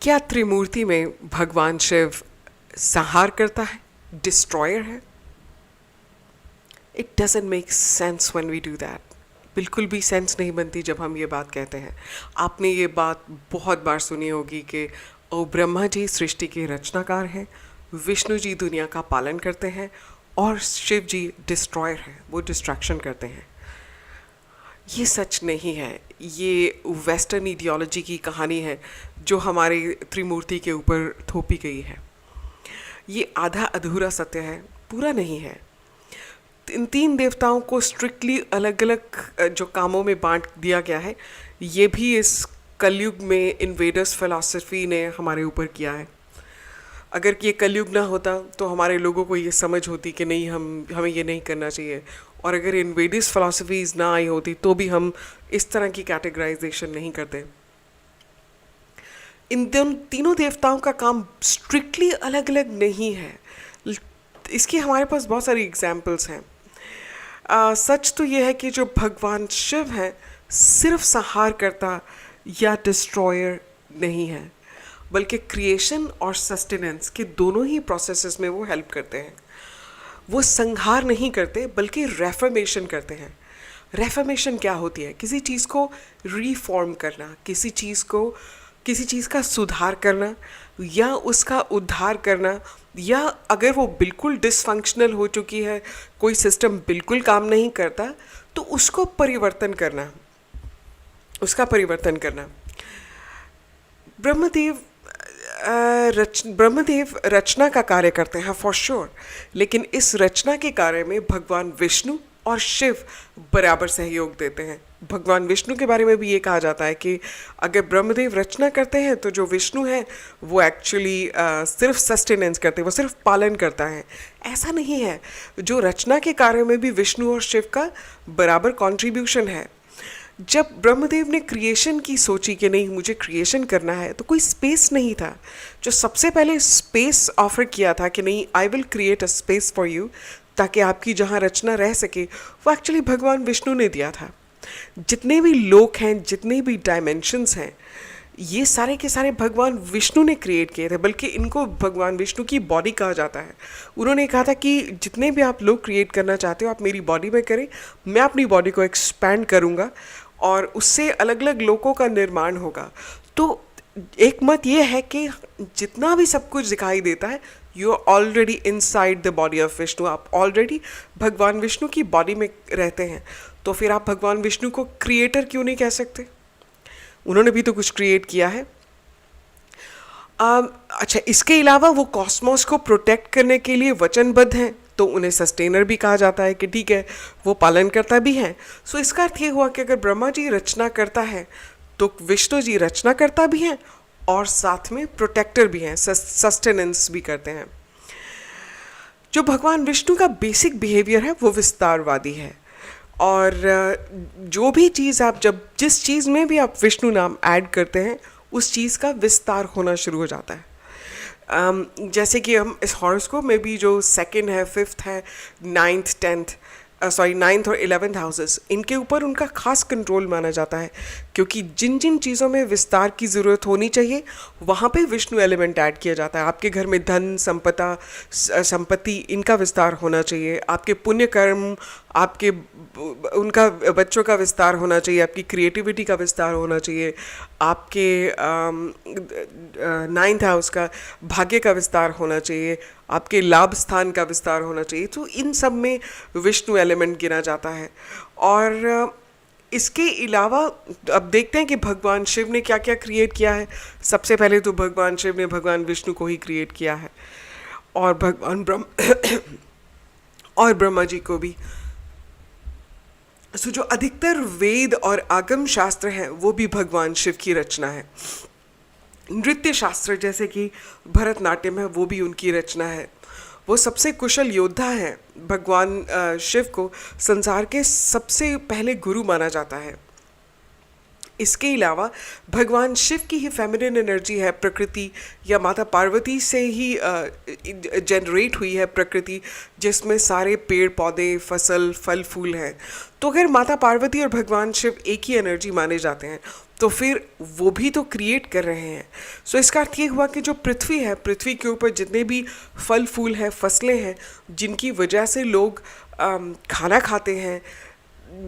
क्या त्रिमूर्ति में भगवान शिव संहार करता है, डिस्ट्रॉयर है? It doesn't make sense when we do that. बिल्कुल भी सेंस नहीं बनती जब हम ये बात कहते हैं. आपने ये बात बहुत बार सुनी होगी कि ओ ब्रह्मा जी सृष्टि के रचनाकार हैं, विष्णु जी दुनिया का पालन करते हैं और शिव जी डिस्ट्रॉयर हैं, वो डिस्ट्रैक्शन करते हैं. ये सच नहीं है. ये वेस्टर्न आइडियोलॉजी की कहानी है जो हमारे त्रिमूर्ति के ऊपर थोपी गई है. ये आधा अधूरा सत्य है, पूरा नहीं है. इन तीन देवताओं को स्ट्रिक्टली अलग अलग जो कामों में बांट दिया गया है, ये भी इस कलयुग में इन्वेडर्स फिलॉसफी ने हमारे ऊपर किया है. अगर ये कलयुग ना होता तो हमारे लोगों को ये समझ होती कि नहीं, हमें ये नहीं करना चाहिए. और अगर इन्वेडिस फिलॉसफीज़ ना आई होती तो भी हम इस तरह की कैटेगराइजेशन नहीं करते. इन तीनों देवताओं का काम स्ट्रिक्टली अलग अलग नहीं है. इसके हमारे पास बहुत सारी एग्जाम्पल्स हैं. सच तो ये है कि जो भगवान शिव हैं सिर्फ संहार करता या डिस्ट्रॉयर नहीं है, बल्कि क्रिएशन और सस्टेनेंस के दोनों ही प्रोसेसेस में वो हेल्प करते हैं. वो संहार नहीं करते बल्कि रेफर्मेशन करते हैं. रेफर्मेशन क्या होती है? किसी चीज़ को रीफॉर्म करना, किसी चीज़ का सुधार करना या उसका उद्धार करना, या अगर वो बिल्कुल डिसफंक्शनल हो चुकी है, कोई सिस्टम बिल्कुल काम नहीं करता, तो उसको परिवर्तन करना, उसका परिवर्तन करना. ब्रह्मदेव रचना का कार्य करते हैं फॉर श्योर, लेकिन इस रचना के कार्य में भगवान विष्णु और शिव बराबर सहयोग देते हैं. भगवान विष्णु के बारे में भी ये कहा जाता है कि अगर ब्रह्मदेव रचना करते हैं तो जो विष्णु है वो एक्चुअली सिर्फ सस्टेनेंस करते हैं, वो सिर्फ पालन करता है. ऐसा नहीं है. जो रचना के कार्य में भी विष्णु और शिव का बराबर कंट्रीब्यूशन है. जब ब्रह्मदेव ने क्रिएशन की सोची कि नहीं मुझे क्रिएशन करना है, तो कोई स्पेस नहीं था. जो सबसे पहले स्पेस ऑफर किया था कि नहीं, I will create a space for you, ताकि आपकी जहाँ रचना रह सके, वो एक्चुअली भगवान विष्णु ने दिया था. जितने भी लोक हैं, जितने भी डायमेंशंस हैं, ये सारे के सारे भगवान विष्णु ने क्रिएट किए थे. बल्कि इनको भगवान विष्णु की बॉडी कहा जाता है. उन्होंने कहा था कि जितने भी आप लोग क्रिएट करना चाहते हो आप मेरी बॉडी में करें, मैं अपनी बॉडी को एक्सपैंड करूँगा और उससे अलग अलग लोकों का निर्माण होगा. तो एक मत ये है कि जितना भी सब कुछ दिखाई देता है, you are already inside the body of Vishnu. आप ऑलरेडी भगवान विष्णु की बॉडी में रहते हैं. तो फिर आप भगवान विष्णु को क्रिएटर क्यों नहीं कह सकते? उन्होंने भी तो कुछ क्रिएट किया है. अच्छा, इसके अलावा वो कॉस्मोस को प्रोटेक्ट करने के लिए वचनबद्ध हैं, तो उन्हें सस्टेनर भी कहा जाता है कि ठीक है, वो पालन करता भी हैं. सो इसका अर्थ ये हुआ कि अगर ब्रह्मा जी रचना करता है तो विष्णु जी रचना करता भी हैं और साथ में प्रोटेक्टर भी हैं, सस्टेनेंस भी करते हैं. जो भगवान विष्णु का बेसिक बिहेवियर है वो विस्तारवादी है. और जो भी चीज़ आप जिस चीज़ में भी आप विष्णु नाम ऐड करते हैं, उस चीज़ का विस्तार होना शुरू हो जाता है. जैसे कि हम इस हॉरोस्कोप में भी जो सेकंड है, फिफ्थ है, नाइन्थ और 11th हाउसेस, इनके ऊपर उनका खास कंट्रोल माना जाता है. क्योंकि जिन जिन चीज़ों में विस्तार की ज़रूरत होनी चाहिए वहाँ पे विष्णु एलिमेंट ऐड किया जाता है. आपके घर में धन, संपत्ति, इनका विस्तार होना चाहिए. आपके पुण्य कर्म, आपके उनका बच्चों का विस्तार होना चाहिए. आपकी क्रिएटिविटी का विस्तार होना चाहिए. आपके 9th हाउस का भाग्य का विस्तार होना चाहिए. आपके लाभ स्थान का विस्तार होना चाहिए. तो इन सब में विष्णु एलिमेंट गिना जाता है. और इसके अलावा अब देखते हैं कि भगवान शिव ने क्या क्या क्रिएट किया है. सबसे पहले तो भगवान शिव ने भगवान विष्णु को ही क्रिएट किया है, और भगवान और ब्रह्मा जी को भी. सो जो अधिकतर वेद और आगम शास्त्र हैं वो भी भगवान शिव की रचना है. नृत्य शास्त्र जैसे कि भरतनाट्यम है, वो भी उनकी रचना है. वो सबसे कुशल योद्धा हैं. भगवान शिव को संसार के सबसे पहले गुरु माना जाता है. इसके अलावा भगवान शिव की ही फेमिनिन एनर्जी है प्रकृति, या माता पार्वती से ही जनरेट हुई है प्रकृति, जिसमें सारे पेड़ पौधे, फसल, फल फूल हैं. तो अगर माता पार्वती और भगवान शिव एक ही एनर्जी माने जाते हैं, तो फिर वो भी तो क्रिएट कर रहे हैं। सो इसका अर्थ ये हुआ कि जो पृथ्वी है, पृथ्वी के ऊपर जितने भी फल फूल हैं, फसलें हैं, जिनकी वजह से लोग खाना खाते हैं,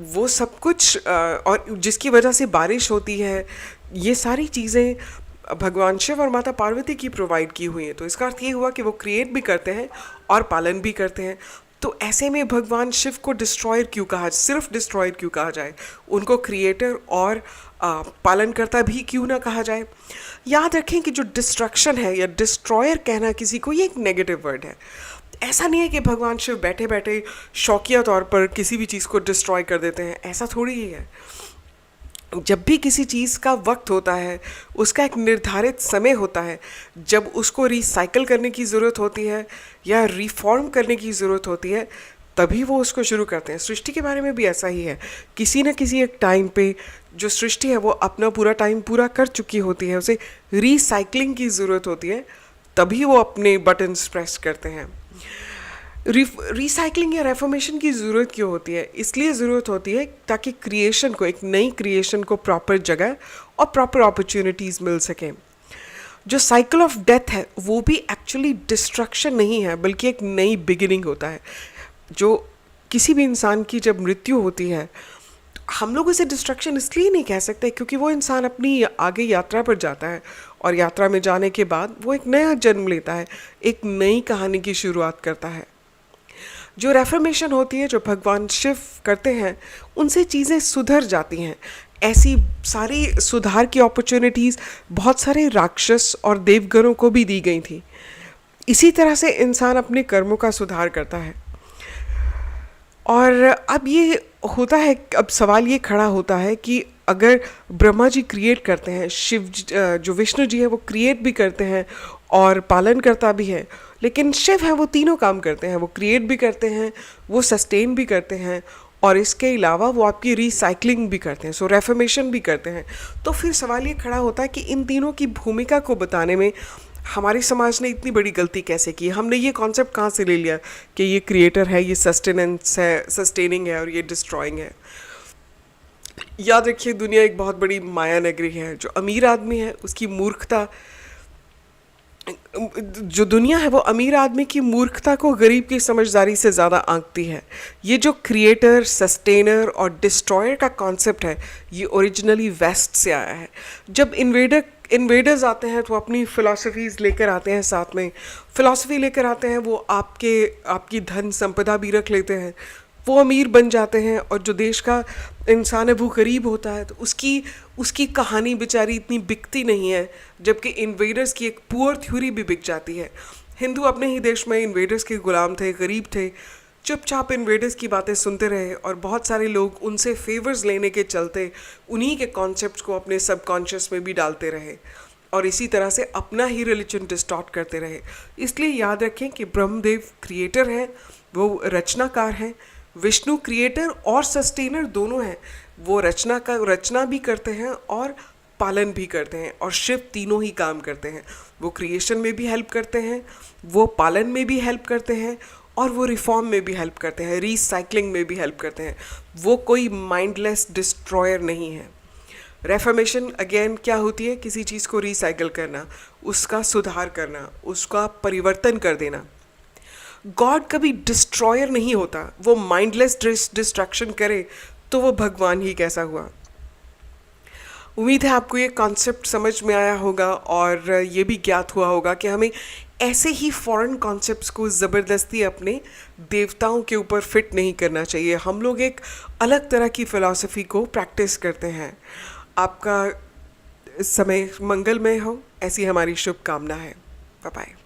वो सब कुछ और जिसकी वजह से बारिश होती है, ये सारी चीज़ें भगवान शिव और माता पार्वती की प्रोवाइड की हुई हैं। तो इसका अर्थ ये हुआ कि वो क्रिएट भी करते हैं और पालन भी करते हैं। तो ऐसे में भगवान शिव को डिस्ट्रॉयर क्यों कहा, सिर्फ डिस्ट्रॉयर क्यों कहा जाए? उनको क्रिएटर और पालनकर्ता भी क्यों ना कहा जाए? याद रखें कि जो डिस्ट्रक्शन है या डिस्ट्रॉयर कहना किसी को, ये एक नेगेटिव वर्ड है। ऐसा नहीं है कि भगवान शिव बैठे बैठे शौकिया तौर पर किसी भी चीज़ को डिस्ट्रॉय कर देते हैं, ऐसा थोड़ी ही है। जब भी किसी चीज़ का वक्त होता है, उसका एक निर्धारित समय होता है, जब उसको रिसाइकल करने की ज़रूरत होती है या रिफॉर्म करने की ज़रूरत होती है, तभी वो उसको शुरू करते हैं। सृष्टि के बारे में भी ऐसा ही है। किसी न किसी एक टाइम पे जो सृष्टि है वो अपना पूरा टाइम पूरा कर चुकी होती है, उसे रिसाइकलिंग की ज़रूरत होती है, तभी वो अपने बटन्स प्रेस करते हैं। रिसाइकलिंग या रेफॉर्मेशन की ज़रूरत क्यों होती है? इसलिए ज़रूरत होती है ताकि क्रिएशन को, एक नई क्रिएशन को प्रॉपर जगह और प्रॉपर अपॉर्चुनिटीज़ मिल सकें। जो साइकिल ऑफ डेथ है वो भी एक्चुअली डिस्ट्रक्शन नहीं है, बल्कि एक नई बिगिनिंग होता है। जो किसी भी इंसान की जब मृत्यु होती है, हम लोग उसे डिस्ट्रक्शन इसलिए नहीं कह सकते क्योंकि वो इंसान अपनी आगे यात्रा पर जाता है और यात्रा में जाने के बाद वो एक नया जन्म लेता है, एक नई कहानी की शुरुआत करता है। जो रेफॉर्मेशन होती है, जो भगवान शिव करते हैं, उनसे चीज़ें सुधर जाती हैं। ऐसी सारी सुधार की अपॉर्चुनिटीज़ बहुत सारे राक्षस और देवगणों को भी दी गई थी। इसी तरह से इंसान अपने कर्मों का सुधार करता है। और अब ये होता है, अब सवाल ये खड़ा होता है कि अगर ब्रह्मा जी क्रिएट करते हैं, जो विष्णु जी है वो क्रिएट भी करते हैं और पालन करता भी है, लेकिन शिव है वो तीनों काम करते हैं, वो क्रिएट भी करते हैं, वो सस्टेन भी करते हैं और इसके अलावा वो आपकी रिसाइकलिंग भी करते हैं, सो रेफॉर्मेशन भी करते हैं। तो फिर सवाल ये खड़ा होता है कि इन तीनों की भूमिका को बताने में हमारे समाज ने इतनी बड़ी गलती कैसे की? हमने ये कॉन्सेप्ट कहाँ से ले लिया कि ये क्रिएटर है, ये सस्टेनेंस है, सस्टेनिंग है और ये डिस्ट्रॉइंग है? याद रखिए, दुनिया एक बहुत बड़ी माया नगरी है। जो अमीर आदमी है उसकी मूर्खता, जो दुनिया है वो अमीर आदमी की मूर्खता को गरीब की समझदारी से ज़्यादा आंकती है। ये जो क्रिएटर, सस्टेनर और डिस्ट्रॉयर का कॉन्सेप्ट है, ये ओरिजिनली वेस्ट से आया है। जब इन्वेडर्स आते हैं तो अपनी फ़िलासफ़ीज़ लेकर आते हैं, साथ में फ़िलासफ़ी लेकर आते हैं, वो आपकी धन संपदा भी रख लेते हैं, वो अमीर बन जाते हैं और जो देश का इंसान है वो गरीब होता है। तो उसकी कहानी बेचारी इतनी बिकती नहीं है, जबकि इन्वेडर्स की एक पुअर थ्योरी भी बिक जाती है। हिंदू अपने ही देश में इन्वेडर्स के गुलाम थे, गरीब थे, चुपचाप इन्वेडर्स की बातें सुनते रहे और बहुत सारे लोग उनसे फेवर्स लेने के चलते उन्हीं के कॉन्सेप्ट्स को अपने सबकॉन्शियस में भी डालते रहे और इसी तरह से अपना ही रिलीजन डिस्टॉर्ट करते रहे। इसलिए याद रखें कि ब्रह्मदेव क्रिएटर हैं, वो रचनाकार हैं, विष्णु क्रिएटर और सस्टेनर दोनों हैं। वो रचना भी करते हैं और पालन भी करते हैं, और शिव तीनों ही काम करते हैं। वो क्रिएशन में भी हेल्प करते हैं, वो पालन में भी हेल्प करते हैं और वो रिफॉर्म में भी हेल्प करते हैं, रीसाइक्लिंग में भी हेल्प करते हैं। वो कोई माइंडलेस डिस्ट्रॉयर नहीं है। रेफॉर्मेशन अगेन क्या होती है? किसी चीज़ को रिसाइकल करना, उसका सुधार करना, उसका परिवर्तन कर देना। गॉड कभी डिस्ट्रॉयर नहीं होता। वो माइंडलेस डिस्ट्रक्शन करे तो वो भगवान ही कैसा हुआ। उम्मीद है आपको ये कॉन्सेप्ट समझ में आया होगा और ये भी ज्ञात हुआ होगा कि हमें ऐसे ही फॉरेन कॉन्सेप्ट्स को ज़बरदस्ती अपने देवताओं के ऊपर फिट नहीं करना चाहिए। हम लोग एक अलग तरह की फ़िलासफ़ी को प्रैक्टिस करते हैं। आपका समय मंगलमय हो, ऐसी हमारी शुभकामना है। Bye bye.